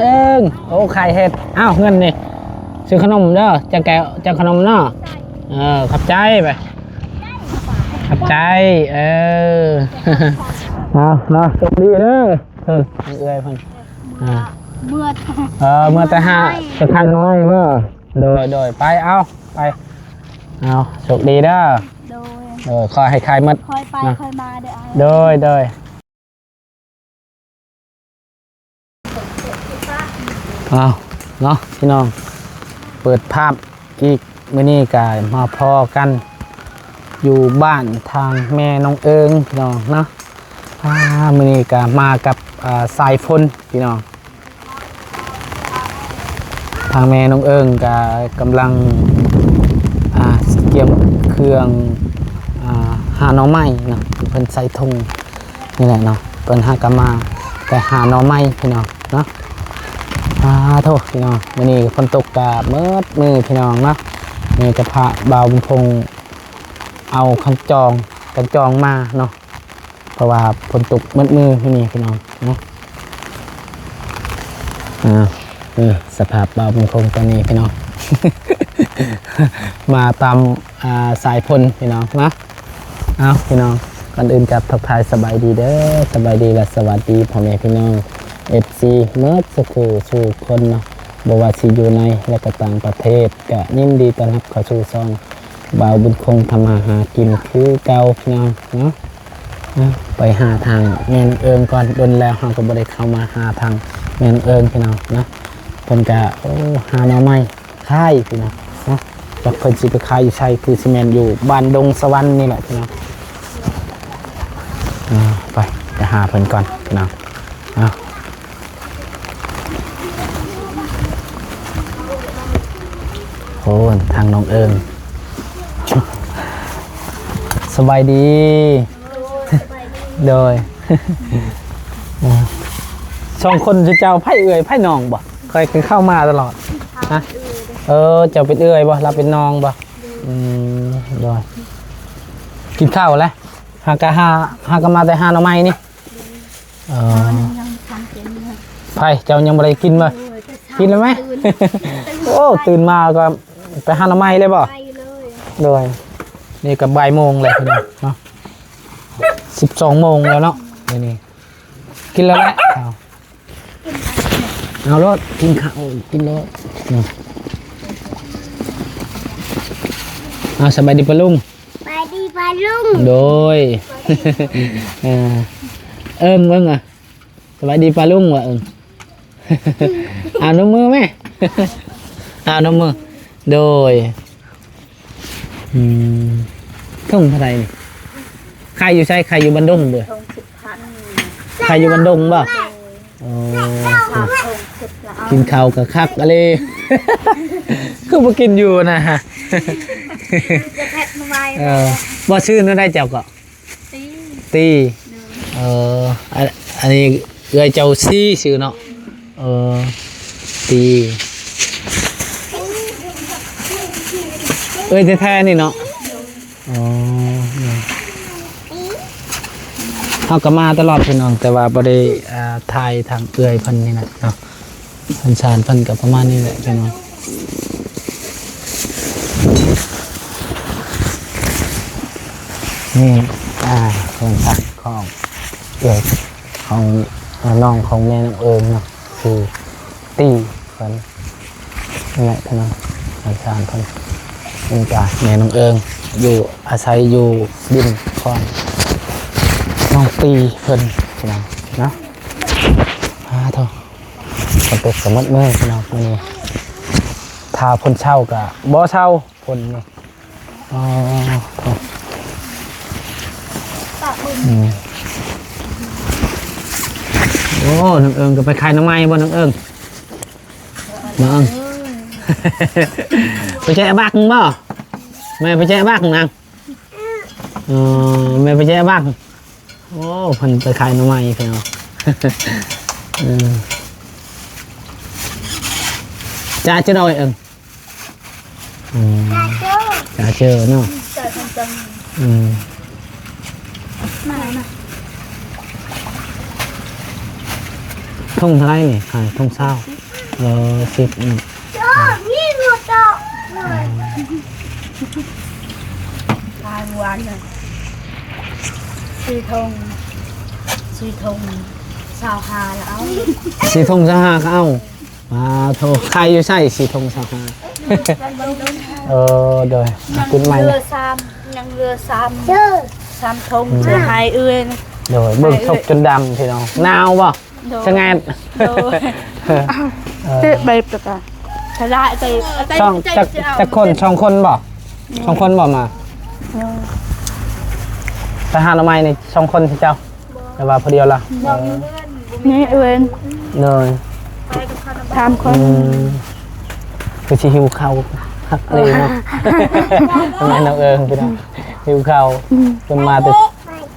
เอิงโอ้ไข่เห็ดอ้าวเงินนี่ซื้อขนมเด้อจะแกจะขนมเนาะขับใจไปขับใจเอาเนาะจบดีเด้อเอื้อยเพิ่นเมื่อเมื่อแต่ห้าจะทันน้อยเมื่อโดยไปเอาไปเอาโชคดีเด้อคอยให้ใครมัดคอยไปคอยมาโดยเอาเนาะพี่น้องเปิดภาพอีกมื้อนี้ก็มาพอกันอยู่บ้านทางแม่น้องเอิงพี่น้องเนาะมื้อนี้ก็มากับสายฝนพี่น้องทางแม่น้องเอิงก็กำลังเตรียมเครื่องหาหน่อไม้เนาะเพิ่นใส่ถุงนี่แหละเนาะเพิ่นหากะมาแต่หาหน่อไม้พี่น้องเนาะโทษพี่น้องวันนี้ฝนตกกะมือพี่น้องเนาะนี่จะพาบ่าวบุญพงเอากันจองมาเนาะเพราะว่าฝนตกมือพี่น้องเนาะนี่สภาพบ่าวบุญพงตอนนี้พี่น้อง มาตามสายพลพี่น้องนะเอาพี่น้องก่อนอื่นกับทักทายสบายดีเด้อสบายดีและสวัสดีพ่อแม่พี่น้องFC เมื่อสักครู่สู่คนเนาะบอกว่าสิอยู่ในและก็ต่างประเทศก็ยินดีต้อนรับเข้าสู่ซองบ่าวบุญคงทำมาหากินคือเก่าพี่น้องเนาะไปหาทางแม่นเอิงก่อนดนแล้วเราก็บ่ได้เข้ามาหาทางแม่นเอิงพี่น้องนะเพิ่นก็หาหน่อไม้ค่ายพี่น้องนะจากเพิ่นสิไปขายอยู่ชัยคือซีเมนอยู่บ้านดงสวรรค์นี่แหละพี่น้องไปหาเพิ่นก่อนพี่น้องโอ้ทางน้องเอิงสบายดีโดยสองคนจะเจ้าไผ่เอื่อยไผ่นองบ่เคยเข้ามาตลอดนะเจ้าเป็นเอื่อยบ่เราเป็นนองบ่โดยกินข้าวแล้วหากะมาแต่หาหน่อไม้นี่ไผ่เจ้ายังไม่ได้กินบ่กินแล้วไหมโอ้ตื่นมาก็ไปหาหน่อไม้เลยบ่โดยนี่กับบ่ายโมงเลยเนาะ12 โมงแล้วเนาะนี่กินแล้วแหละเอารถกินข้าวกินรถสบายดีปะลุงสบายดีปะลุงโดยเอิ้งเบิ่งอ่ะสบายดีปะลุงว่ะน้ำมือไหมน้ำมือโดยทุ่งเท่าไหร่นี่ใครอยู่ใช่ใครอยู่บันดงเด้อใครอยู่บันดงบ่กินข้าวกับคักอะไรก็มากินอยู่นะฮะบ่ชื่อนั่นได้เจ้าก็ตีอันนี้เอ้ยเจ้าซี่ชื่อเนาะตีเอ้ยแท้ๆนี่เนาะเขาก็มาตลอดพี่น้องแต่ว่าบ่ได้ถ่ายทางเอื้อยเพิ่นนี่นะเนาะเพิ่นชานเพิ่นก็ประมาณนี้แหละพี่น้องนี่เพิ่นทางของเอื้อยของน้องของแม่น้องเอิงเนาะคือตีเพิ่นนี่แหละพี่น้องเพิ่นชานเพิ่นนี่จ้ะแม่น้องเอิงอยู่อาศัยอยู่ดินคอนน้องตีเพิ่นพี่น้องเนาะเท่าคนตกสมัดเมื่อพี่น้องนี่ทาพ่นเช่ากับบ่อเช่าพ่นนี่โอ้น้องเอิงก็ไปขายน้ำไม้บ่น้องเอิงไปแช่บักบ่แม่ไปแช่บักนางแม่ไปแช่บักโอ้พันไปขายน้ำไม้พี่น้องจ้าเจ้าดอยจ้าเจอเนาะ ทงเท่าไหรนี่ขายทงเศร้า10นี่หนูตกทานหวานเลยสีทงสาวหาแล้ว สีทงสหาเขาเอามาโทรใครอยู่ใช่สีทงสหาโดยขึ้นใหม่ เรือซ้ำยังเรือซ้ำทงเรือไฮเอื้อน โดยเบิ่งชกจนดำพี่น้องหนาวป่ะชะงัด เตะใบประกาศชนะใจ ช่องจะคนช่องคนบ่ช่องคนบ่มาทหารละไมในช่องคนที่เจ้าแต่ว่าพอเดียวละ นี่เอื้อน เลย ทำคน คือชิหิวข้าวฮักเลยเนาะทำไมน้องพี่น้องหิวข้าวจนมาแต่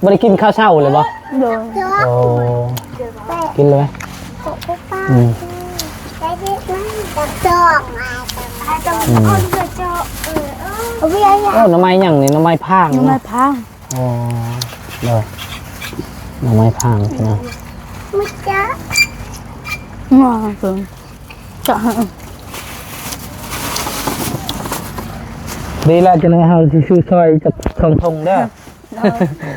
ไม่ได้กินข้าวเช้าเลยบ่ โดน โอ้กินเลยไหมโอ้หน่อไม้หยังนี่หน่อไม้พาง ยังไง เนาะ พัง โอ้เลยหน่อไม้พางพี่น้อง งอเพิ่งจะ ดีแล้วจะนึกเอาที่ชื่อซอยจะทงทงเด้อ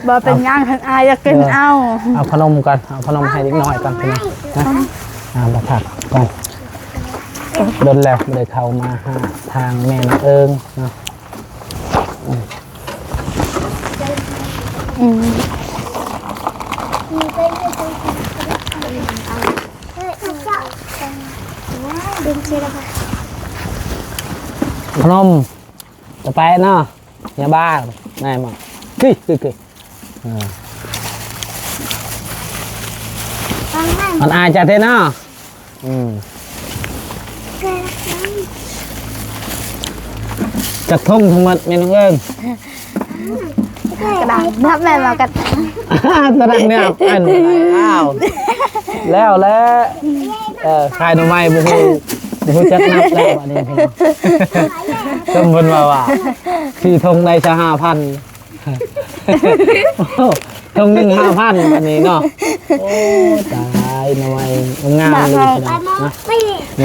บ่เป็นย่างทันอายอยากกินเอา เอาขนมกันเอาขนมให้เล็กน้อยกันพี่น้องนะมาถักก่อนโดนแล้วเลยเข้ามาหาทางแม่น้องเนาะ ขนมจะไปเนาะอย่าบ้าไงมั้งคือมันอายจะเท่เนาะจักทุ่งทั้งหมดเมนูเอิง กระดาษนับแม่มากัน ตะดังเนี่ยอันอ้าวแล้วขายหน่อไม้บุหูจักนับแล้วอันนี้พี่น้องจำเป็นว่าที่ทงในชา5,000ทง1 5,000อันนี้เนาะโอ้ตายหน่อไม้งามเลยพี่น้องนะ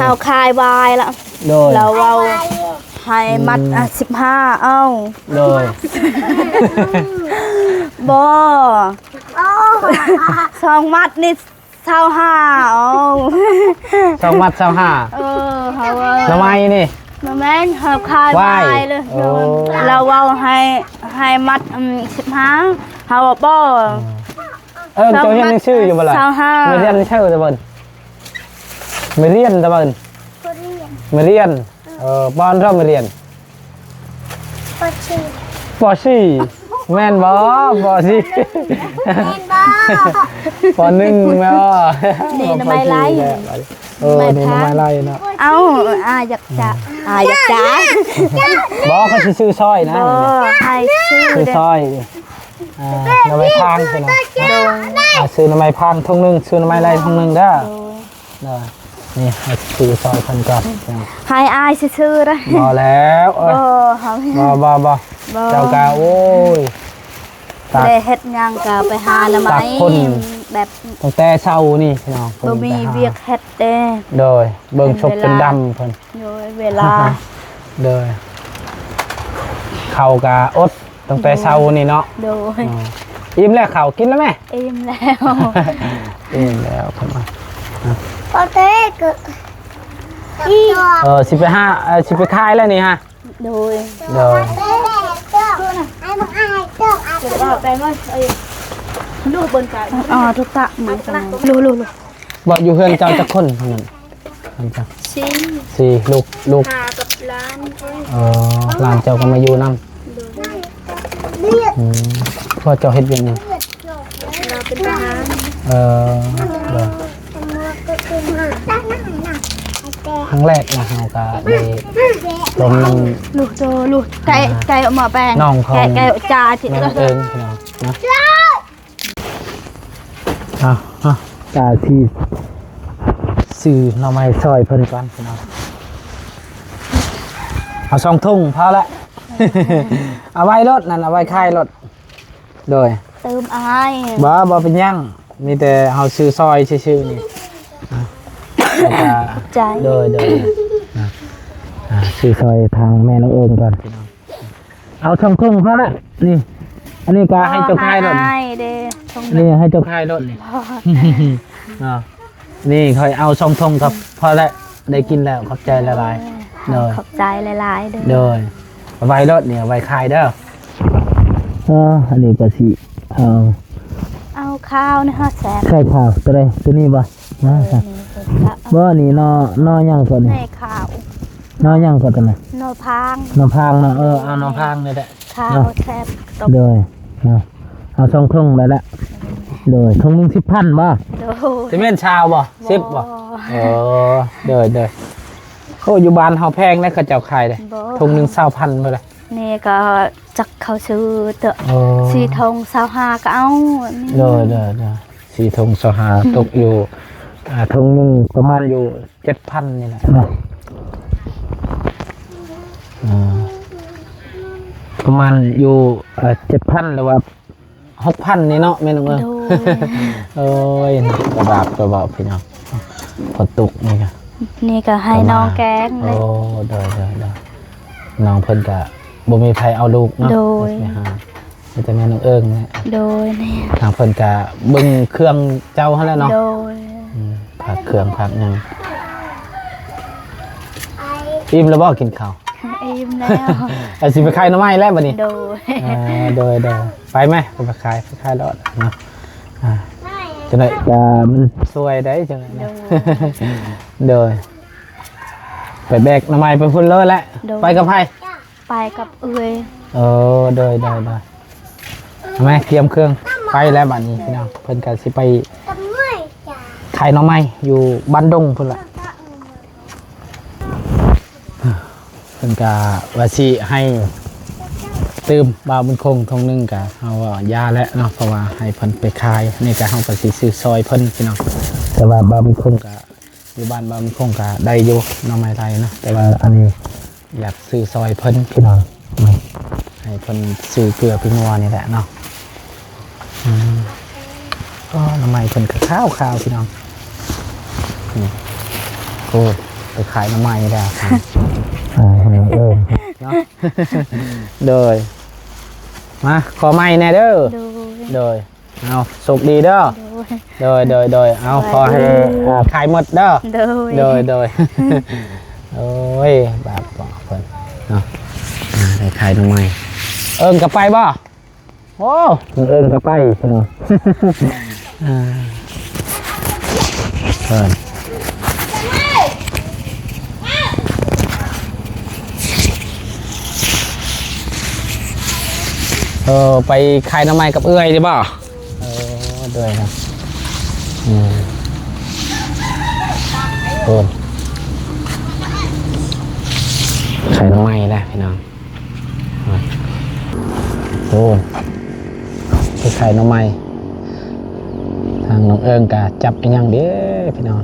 ข่าวคายวายละ โดย เราเอาให้มัด15เอา โดย บ่สองมัดนี่25เอา 2 มัด 25 เขาว่า หน่อไม้นี่ มาแม่นข่าวคายวายเลย โอ้ เราเอาให้มัด15เขาว่าบ่ เจ้าเรียนชื่ออยู่บ่ล่ะ 25 ไม่เรียนชื่อตะเบินไม่เรียนตะเบินไม่เรียนบอลเราไม่เรียนปอชี่แม่นบ่ปอชี่ปอ1แม่บ่ นี่ทำไมไล่ นี่ทำไมไล่เนาะ เอ้าอยากจะอยากจะ บ่เขาสิซื้อซอยนะ ให้ชื่อ ซื้อ เด้ ซอยหน่อไม้พางใช่ไหมซื้อหน่อไม้พางทุ่งนึงซื้อหน่อไม้ไล่ทุ่งนึงเด้อนี่ให้ซื้อซอยคนก่อน ให้อายชื่อๆนะ บ่แล้วบ่ เจ้ากาโอ้ย ได้เฮ็ดหยังก็ไปหาละไม้แบบ ตั้งแต่เช้านี่พี่น้อง บ่มีเวียกเฮ็ดเด้ โดยเบิ่งชกเป็นดำเพิ่น โดยเวลา โดยข้าวกาอดตั้งแต่เช้านี่เนาะ โดย อิ่มแล้วข้าวกินแล้วแม่ อิ่มแล้ว อิ่มแล้วเข้ามา โอเคก็อี สิไปสิไปขายแล้วนี่ฮะ โดย โดย จะเอาไปมั้ยลูกบนกันทุกตะมันลู บ่อยู่เฮือนเจ้าจักคนเท่านั้นนั่นจ้ะ ชิ้น 4ลูก หากับร้าน หลานเจ้าก็มาอยู่นำพ่อเจ้าเฮ็ดอย่างหยัง เราเป็นทหาร โดยครั้งแรกนะเฮาก็ได้ลมนำ ลูกไก่ออกมาแปลง น้องเขา ไก่จ่าที่ แม่ ก็ เอิงพี่น้องนะจ่าที่ซื้อหน่อไม้ซอยเพิ่นก่อนพี่น้องเอา2ทุ่งพอละ เอาไว้รถนั่นเอาไว้ค่ายรถโดย เติมอาย บ่เป็นหยังมีแต่เฮาซื้อซอยซื่อๆนี่ แล้วก็ ใจ โดยนะซื้อซอยทางแม่น้องเอิญก่อนพี่น้องเอาช่องคงเขาละนี่ อันนี้ก็ให้เจ้าค่ายรถ ให้เด้ทง นี่ให้เจ้าค่ายรถนี่ อ่านี่คอยเอาช่องทงครับพอแล้วได้กินแล้วขอบใจละลายโดย ขอบใจหลายๆเด้ โดยไว้รถเนี่ยไว้คายเด้ออันนี้ก็สิเอา เอาข้าวนี่ฮะแสน ไข่ขาวตัวใดตัวนี้บ่นะครับบ่นี่นอยังก่อนนี่ ให้ข้าวน อยังก่อนตัวน่ะ โนพาง นอพางเนาะเอานอพางนี่แหละ ข้าวแทบตบ โดยเอาช่องทงได้ละโดยทงนึง10,000บ่ โด จะแม่นชาวบ่10บ่โดยโอ้อยู่บ้านเฮาแพงนะเขาเจ้าขายเลยทงนึง20,000บ่ล่ะ นี่ก็จักเขาซื้อเตอะ โอ้ สีทง25ก็เอา โดยสีทงสหาตกอยู่ทงนึงประมาณอยู่ 7,000 นี่แหละประมาณอยู่7,000หรือว่า 6,000 นี่เนาะแม่น้องเอ้ย โดย โอ้ยกระบาพี่น้องพอตุกนี่ค่ะ นี่ก็ให้น้องแกงเล โอ้ ย โดยน้องเพิ่นก็บ่มีใครเอาลูกเนาะ โดย ไปหาแต่แม่น้องเอิงเนี่ย โดยนี่ ทางเพิ่นก็เบิ่งเครื่องเจ้าหั่นแหละเนาะ โดย ผักเครื่องผักหยังอิ่มแล้วบ่กินข้าว อิ่มแล้ว ไอ้สิไปขายหน่อไม้แล้วบัดนี้ โดย โดยไปไหมไปขายรถเนาะจังได๋ก็มันสวยได้จังได๋นะโดยไปแบกหน่อไม้ไปพุ่นเลยแหละไปกับไผ ไปกับเอื้อย โดยทำไมเตรียมเครื่องไปแล้วบัดนี้พี่น้องเพิ่นก็สิไปขายหน่อไม้อยู่บ้านดงพุ่นละเพิ่นก็ว่าสิให้ตื่มบ่าวบุญคงทงนึงก็เฮาว่ายาแล้วเนาะเพราะว่าให้เพิ่นไปขายนี่ก็เฮาก็สิซื้อซอยเพิ่นพี่น้องแต่ว่าบ่าวบุญคงก็อยู่บ้านบ่าวบุญคงก็ได้อยู่หน่อไม้ไรเนาะแต่ว่าอันนี้อยากซื้อซอยเพิ่นพี่น้องให้เพิ่นซื้อเกลือพี่งัวนี่แหละเนาะก็หน่อไม้เพิ่นก็ข้าวพี่น้องนี่โอ้ไปขายหน่อไม้แล้วครับเนาะโดยมาขอไม้แน่เด้อ โดย เอาสุขดีเด้อโดยเอาขอให้ขายหมดเด้อ โดยโอ้ยบาปบ่เพิ่นเนาะได้ขายหน่อไม้เอิ้งกลับไปบ่โอ้เอิ้งกลับไปพี่น้องเพิ่นไปขายหน่อไม้กับเอื้อยได้บ่ด้วยนะขายหน่อไม้แหละพี่น้องไปขายหน่อไม้ทางน้องเอิงกะจับอีหยังเด้พี่น้อง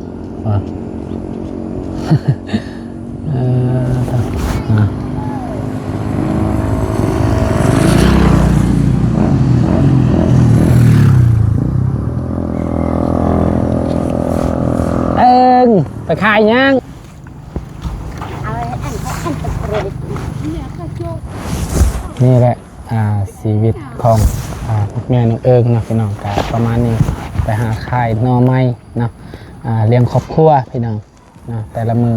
ไปขายยังนี่แหละชีวิตของแม่น้องเอิงนะพี่น้องกะประมาณนี้ไปหาขายหน่อไม้นะเลี้ยงครอบครัวพี่น้องนะแต่ละมือ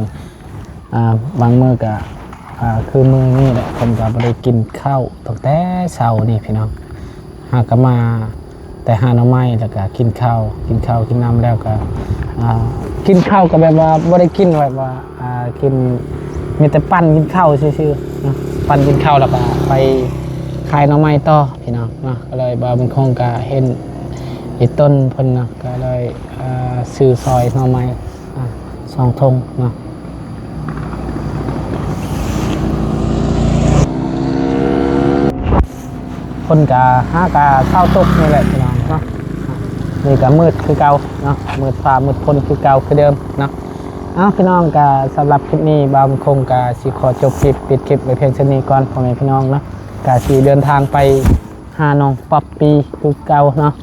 บางมือก็คือมือนี่แหละผมก็ไม่ได้กินข้าวตั้งแต่เช้านี่พี่น้องหากมาแต่หาหน่อไม้แล้วก็กินข้าวกินน้ำแล้วก็กินข้าวก็แบบว่าไม่ได้กินแบบว่ากินมีแต่ปั้นกินข้าวซื่อๆนะปั้นกินข้าวแล้วก็ไปขายหน่อไม้ต่อพี่น้องนะก็เลยบาบุญคงก็เห็นอีต้นเพิ่นนะก็เลยซื้อซอยหน่อไม้2 ธงนะคนกะ5 กะเข้าตกนี่แหละพี่น้องเนาะนี่ก็มืดคือเก่าเนาะมืดฟ้ามืดคนคือเก่าคือเดิมเนาะพี่น้องกะสำหรับคลิปนี้บาวคงกะสิขอจบคลิปปิดคลิปไว้เพียงเท่านี้ก่อนพ่อแม่พี่น้องเนาะกะสิเดินทางไปหาน้องป๊อปปี้คือเก่าเนาะ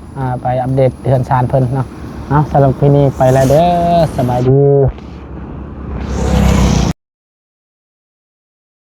ไปอัปเดตเดือนชานเพิ่นเนาะ เอาสำหรับคลิปนี้ไปแล้วเด้อสบายดี